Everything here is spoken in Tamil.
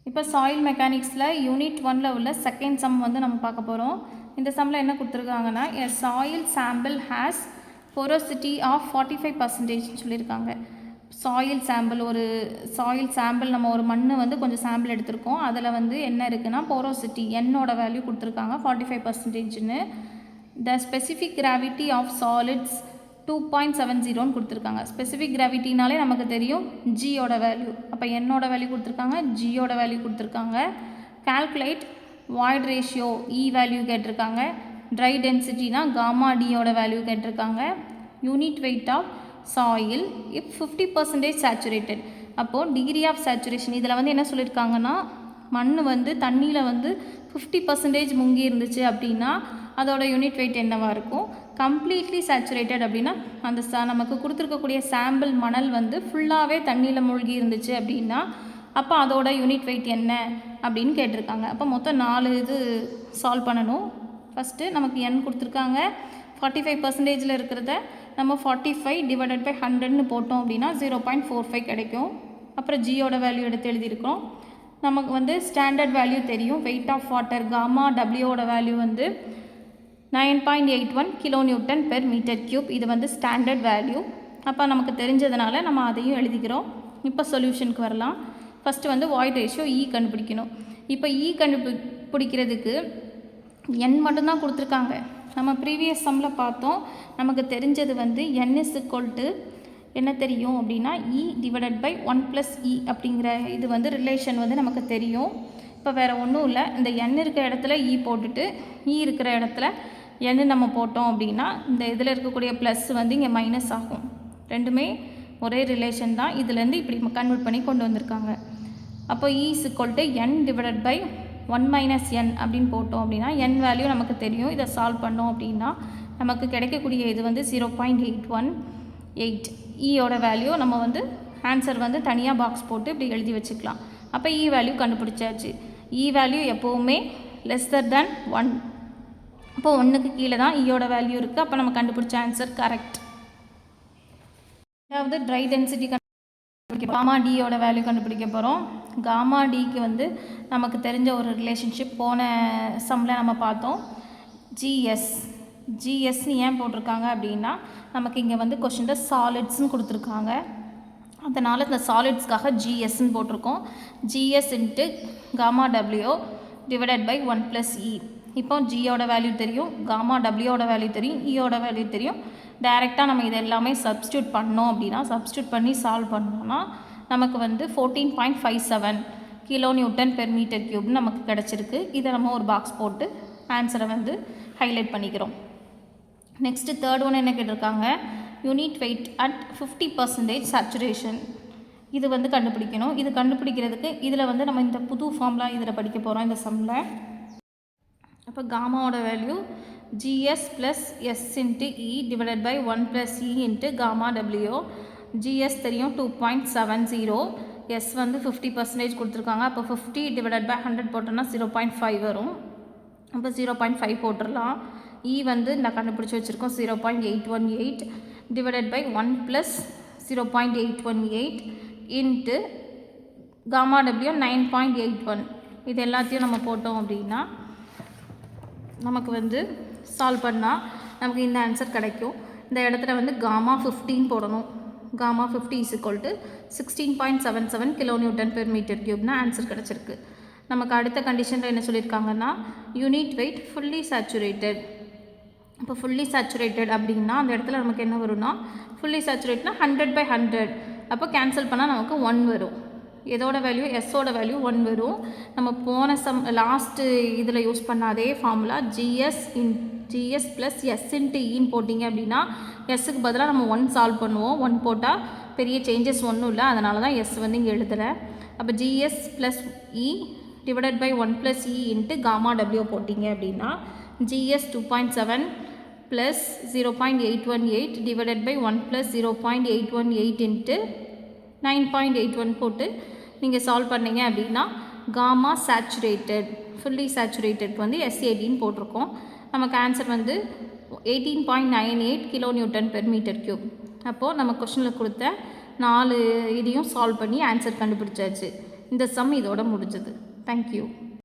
இப்போ சாயில் மெக்கானிக்ஸில் யூனிட் 1ல் உள்ள செகண்ட் சம் வந்து நம்ம பார்க்க போகிறோம். இந்த சம்மில் என்ன கொடுத்துருக்காங்கன்னா, a soil sample has porosity of 45% சொல்லியிருக்காங்க. சாயில் சாம்பிள் நம்ம ஒரு மண் வந்து கொஞ்சம் சாம்பிள் எடுத்திருக்கோம். அதில் வந்து என்ன இருக்குன்னா போரோசிட்டி என்னோட வேல்யூ கொடுத்துருக்காங்க 45%ன்னு. The specific gravity of solids 2.70ன்னு கொடுத்துருக்காங்க. ஸ்பெசிஃபிக் கிராவிட்டினாலே நமக்கு தெரியும் ஜியோட வேல்யூ. அப்போ என்னோட வேல்யூ கொடுத்துருக்காங்க, ஜியோட வேல்யூ கொடுத்துருக்காங்க. கால்குலேட் வாய்ட் ரேஷியோ இ வேல்யூ கேட்டிருக்காங்க. ட்ரை டென்சிட்டினா காமா டியோட வேல்யூ கேட்டிருக்காங்க. யூனிட் வெயிட் ஆஃப் சாயில் இப் 50% சேச்சுரேட்டட். அப்போது டிகிரி ஆஃப் சேச்சுரேஷன் இதில் வந்து என்ன சொல்லியிருக்காங்கன்னா, மண் வந்து தண்ணியில் வந்து 50% முங்கி இருந்துச்சு அப்படின்னா அதோட யூனிட் வெயிட் என்னவாக இருக்கும். கம்ப்ளீட்லி சேச்சுரேட்டட் அப்படின்னா அந்த நமக்கு கொடுத்துருக்கக்கூடிய சாம்பிள் மணல் வந்து ஃபுல்லாகவே தண்ணியில் மூழ்கி இருந்துச்சு அப்படின்னா அப்போ அதோட யூனிட் வெயிட் என்ன அப்படின்னு கேட்டிருக்காங்க. அப்போ மொத்தம் 4 இது சால்வ் பண்ணணும். ஃபஸ்ட்டு நமக்கு n கொடுத்துருக்காங்க. 45%ல் இருக்கிறத நம்ம 45 டிவைடட் பை 100ன்னு போட்டோம் அப்படின்னா 0.45 கிடைக்கும். அப்புறம் ஜியோட வேல்யூ எடுத்து எழுதியிருக்கோம். நமக்கு வந்து ஸ்டாண்டர்ட் வேல்யூ தெரியும். வெயிட் ஆஃப் வாட்டர் காமா டபிள்யூவோட வேல்யூ வந்து 9.81 கிலோநியூட்டன் பெர் மீட்டர் கியூப். இது வந்து ஸ்டாண்டர்ட் வேல்யூ. அப்போ நமக்கு தெரிஞ்சதுனால நம்ம அதையும் எழுதிக்கிறோம். இப்போ சொல்யூஷனுக்கு வரலாம். ஃபஸ்ட்டு வந்து வாய்ட் ரேஷியோ இ கண்டுபிடிக்கணும். இப்போ இ கண்டுபிடிக்கிறதுக்கு n மட்டும்தான் கொடுத்துருக்காங்க. நம்ம ப்ரீவியஸ் சம்மில் பார்த்தோம். நமக்கு தெரிஞ்சது வந்து n இஸ் ஈக்குவல் டு என்ன தெரியும் அப்படின்னா இ டிவைடட் பை 1+e அப்படிங்கிற இது வந்து ரிலேஷன் வந்து நமக்கு தெரியும். இப்போ வேறு ஒன்றும் இல்லை. இந்த n இருக்கிற இடத்துல இ போட்டுட்டு இ இருக்கிற இடத்துல n நம்ம போட்டோம் அப்படின்னா இந்த இதில் இருக்கக்கூடிய ப்ளஸ் வந்து இங்கே மைனஸ் ஆகும். ரெண்டுமே ஒரே ரிலேஷன் தான். இதுலேருந்து இப்படி கன்வெர்ட் பண்ணி கொண்டு வந்திருக்காங்க. அப்போ e is equal to n divided by 1 - n அப்படின்னு போட்டோம் அப்படின்னா n வேல்யூ நமக்கு தெரியும். இதை சால்வ் பண்ணோம் அப்படின்னா நமக்கு கிடைக்கக்கூடிய இது வந்து 0.818. ஈயோட வேல்யூ நம்ம வந்து ஆன்சர் வந்து தனியாக பாக்ஸ் போட்டு இப்படி எழுதி வச்சுக்கலாம். அப்போ இ வேல்யூ கண்டுபிடிச்சாச்சு. இ வேல்யூ எப்போவுமே லெஸ்ஸர் தென் 1. அப்போ 1க்கு கீழே தான் ஈயோட வேல்யூ இருக்குது. அப்போ நம்ம கண்டுபிடிச்ச ஆன்சர் கரெக்ட். அதாவது ட்ரை டென்சிட்டி காமா டியோட வேல்யூ கண்டுபிடிக்க போகிறோம். காமா டிக்கு வந்து நமக்கு தெரிஞ்ச ஒரு ரிலேஷன்ஷிப் போன சம்மில் நம்ம பார்த்தோம். ஜிஎஸ்ன்னு ஏன் போட்டிருக்காங்க அப்படின்னா நமக்கு இங்கே வந்து கொஷினில் சாலிட்ஸ்ன்னு கொடுத்துருக்காங்க. அதனால் இந்த சாலிட்ஸ்க்காக ஜிஎஸ்ன்னு போட்டிருக்கோம். ஜிஎஸ் இன்ட்டு காமா டபிள்யூ டிவைடட் பை 1+e. இப்போ ஜியோட வேல்யூ தெரியும், காமா டபிள்யூட வேல்யூ தெரியும், ஈயோட வேல்யூ தெரியும். டைரெக்டாக நம்ம இது எல்லாமே சப்ஸ்டியூட் பண்ணோம் அப்படின்னா சப்ஸ்டியூட் பண்ணி சால்வ் பண்ணோம்னா நமக்கு வந்து 14.57 கிலோநியூட்டன் பெர் மீட்டர் கியூப்னு நமக்கு கிடச்சிருக்கு. இதை நம்ம ஒரு பாக்ஸ் போட்டு ஆன்சரை வந்து ஹைலைட் பண்ணிக்கிறோம். நெக்ஸ்ட்டு தேர்ட் ஒன் என்ன கேட்டிருக்காங்க, யூனிட் வெயிட் அட் 50% சேச்சுரேஷன். இது வந்து கண்டுபிடிக்கணும். இது கண்டுபிடிக்கிறதுக்கு இதில் வந்து நம்ம இந்த புது ஃபார்ம்லாம் இதில் படிக்க போகிறோம் இந்த சம்மில். அப்போ காமாவோட value GS plus S into E divided by 1+e into gamma டபிள்யூ. GS தெரியும் 2.70. S வந்து 50% கொடுத்துருக்காங்க. அப்போ 50 டிவைடட் பை 100 போட்டோம்னா 0.5 வரும். அப்போ 0.5 போட்டுடலாம். E வந்து நான் கண்டுபிடிச்சி வச்சுருக்கோம் 0.818 டிவைடட் பை 1+0.818 இன்ட்டு காமா டபிள்யூ 9.81. இது எல்லாத்தையும் நம்ம போட்டோம் அப்படின்னா நமக்கு வந்து சால்வ் பண்ணால் நமக்கு இந்த ஆன்சர் கிடைக்கும். இந்த இடத்துல வந்து காமா 15 போடணும். Gamma 50 is equal to 16.77 kilonewton per metre கியூப்னா ஆன்சர் கிடச்சிருக்கு. நமக்கு அடுத்த கண்டிஷனில் என்ன சொல்லியிருக்காங்கன்னா யூனிட் வெயிட் ஃபுல்லி சேச்சுரேட்டட். இப்போ ஃபுல்லி சேச்சுரேட்டட் அப்படின்னா அந்த இடத்துல நமக்கு என்ன வரும்னா ஃபுல்லி சேச்சுரேட்னா 100/100. அப்போ கேன்சல் பண்ணால் நமக்கு 1 வரும். எதோட வேல்யூ எஸ்ஸோட வேல்யூ 1 வரும். நம்ம போன லாஸ்ட்டு இதில் யூஸ் பண்ண அதே formula GS plus s into ஈன்னு போட்டிங்க அப்படின்னா எஸ்ஸுக்கு பதிலாக நம்ம 1 சால்வ் பண்ணுவோம். 1 போட்டால் பெரிய சேஞ்சஸ் ஒன்றும் இல்லை. அதனால தான் எஸ் வந்து இங்கே எழுதலை. அப்போ GS plus e divided by 1+e into gamma டபிள்யூ போட்டிங்க அப்படின்னா GS 2.7 plus 0.818 divided by 1+0.818 into 9.81 போட்டு நீங்கள் சால்வ் பண்ணிங்க அப்படின்னா காமா சேச்சுரேட்டட் ஃபுல்லி சேச்சுரேட்டட்க்கு வந்து S18 போட்டிருக்கோம். நமக்கு ஆன்சர் வந்து 18.98 கிலோநியூட்டன் பெர் மீட்டர் கியூப். அப்போது நம்ம கொஷனில் கொடுத்த 4 இதையும் சால்வ் பண்ணி ஆன்சர் கண்டுபிடிச்சாச்சு. இந்த சம் இதோட முடிஞ்சது. தேங்க்யூ.